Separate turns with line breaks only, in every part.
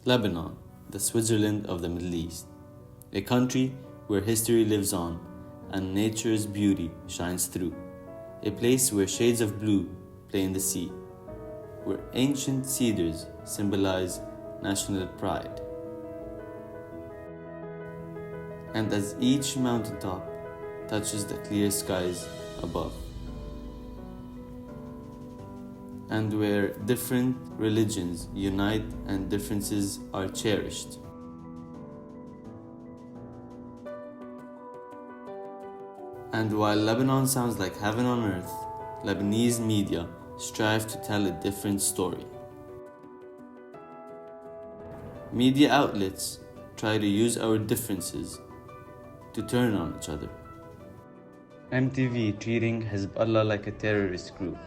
Lebanon, the Switzerland of the Middle East, a country where history lives on and nature's beauty shines through, a place where shades of blue play in the sea, where ancient cedars symbolize national pride. And as each mountaintop touches the clear skies above, and where different religions unite and differences are cherished. And while Lebanon sounds like heaven on earth, Lebanese media strive to tell a different story. Media outlets try to use our differences to turn on each other. MTV treating Hezbollah like a terrorist group.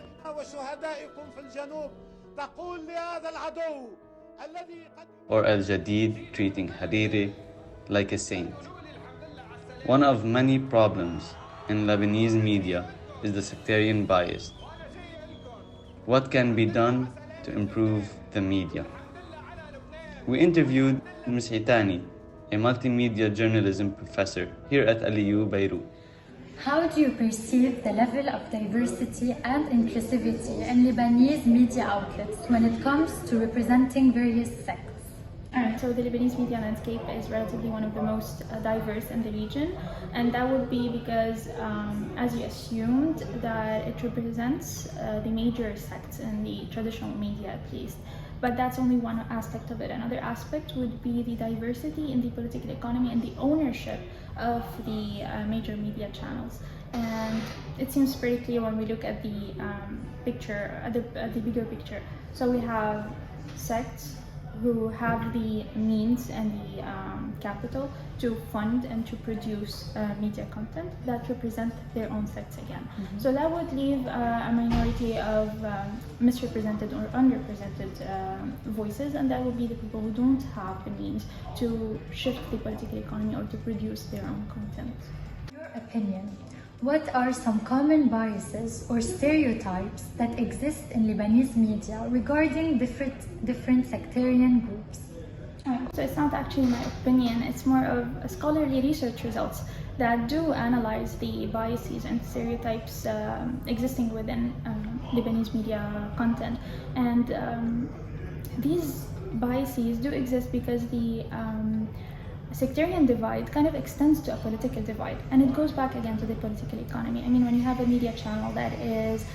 Or Al Jadid treating Hariri like a saint. One of many problems in Lebanese media is the sectarian bias. What can be done to improve the media? We interviewed Ms. Hitani, a multimedia journalism professor here at ALIU Beirut.
How do you perceive the level of diversity and inclusivity in Lebanese media outlets when it comes to representing various sects?
Alright, so the Lebanese media landscape is relatively one of the most diverse in the region, and that would be because, as you assumed, that it represents the major sects in the traditional media at least. But that's only one aspect of it. Another aspect would be the diversity in the political economy and the ownership of the major media channels. And it seems pretty clear when we look at the picture, at the bigger picture. So we have sects who have the means and the capital to fund and to produce media content that represent their own sects again. Mm-hmm. So that would leave a minority of misrepresented or underrepresented voices, and that would be the people who don't have the means to shift the political economy or to produce their own content.
In your opinion, what are some common biases or stereotypes that exist in Lebanese media regarding different sectarian groups?
So it's not actually my opinion, it's more of scholarly research results that do analyze the biases and stereotypes existing within Lebanese media content. And these biases do exist because the sectarian divide kind of extends to a political divide, and it goes back again to the political economy. I mean, when you have a media channel that is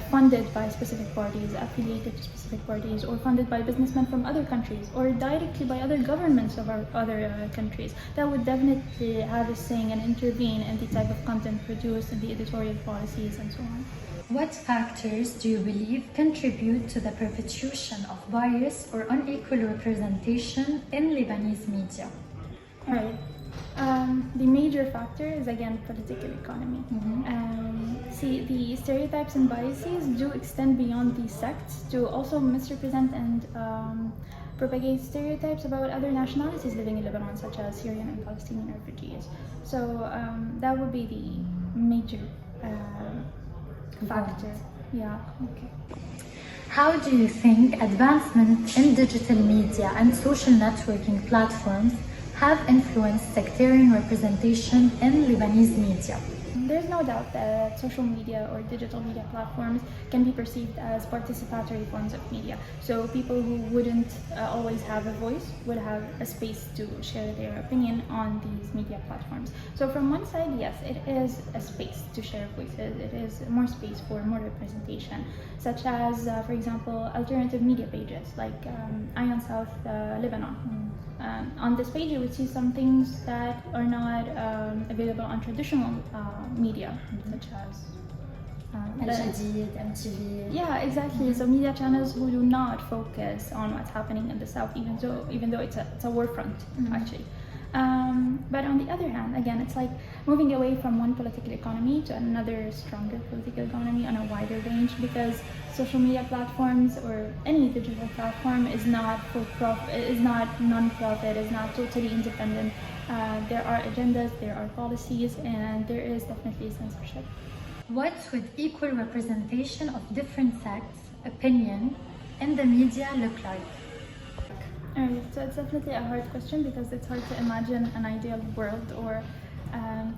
funded by specific parties, affiliated to specific parties, or funded by businessmen from other countries, or directly by other governments of our other countries, that would definitely have a saying and intervene in the type of content produced and the editorial policies and so on.
What factors do you believe contribute to the perpetuation of bias or unequal representation in Lebanese media?
Alright, the major factor is again political economy.
Mm-hmm.
See, the stereotypes and biases do extend beyond these sects to also misrepresent and propagate stereotypes about other nationalities living in Lebanon, such as Syrian and Palestinian refugees. So that would be the major factor. Yeah. Okay.
How do you think advancement in digital media and social networking platforms have influenced sectarian representation in Lebanese media?
There's no doubt that social media or digital media platforms can be perceived as participatory forms of media. So people who wouldn't always have a voice would have a space to share their opinion on these media platforms. So from one side, yes, it is a space to share voices. It is more space for more representation, such as, for example, alternative media pages like Ion South Lebanon. On this page, you would see some things that are not available on traditional media, such as
Al Jadid, MTV.
Yeah, exactly. So media channels who do not focus on what's happening in the south, even though it's a war front, actually. But on the other hand, again, it's like moving away from one political economy to another stronger political economy on a wider range, because social media platforms or any digital platform is not for profit, is not non-profit, is not totally independent. There are agendas, there are policies, and there is definitely censorship.
What would equal representation of different sects, opinion, in the media look like?
Alright, so it's definitely a hard question because it's hard to imagine an ideal world or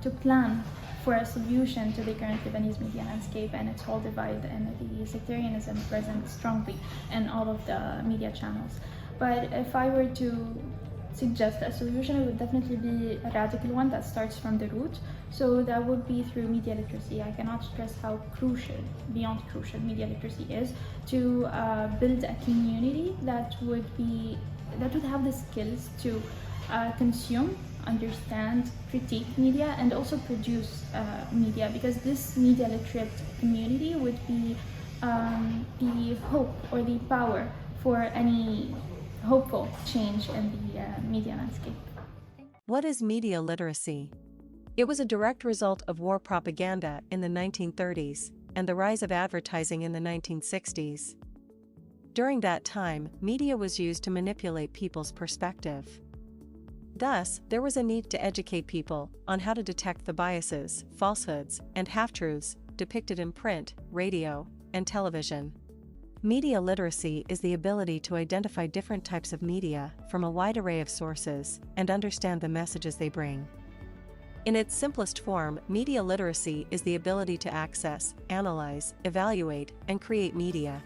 to plan for a solution to the current Lebanese media landscape and its whole divide and the sectarianism present strongly in all of the media channels. But if I were to suggest a solution, it would definitely be a radical one that starts from the root. So that would be through media literacy. I cannot stress how crucial, beyond crucial, media literacy is to build a community that would have the skills to consume, understand, critique media, and also produce media, because this media literate community would be the hope or the power for any hopeful change in the media landscape.
What is media literacy? It was a direct result of war propaganda in the 1930s and the rise of advertising in the 1960s. During that time, media was used to manipulate people's perspective. Thus, there was a need to educate people on how to detect the biases, falsehoods, and half-truths depicted in print, radio, and television. Media literacy is the ability to identify different types of media from a wide array of sources and understand the messages they bring. In its simplest form, media literacy is the ability to access, analyze, evaluate, and create media,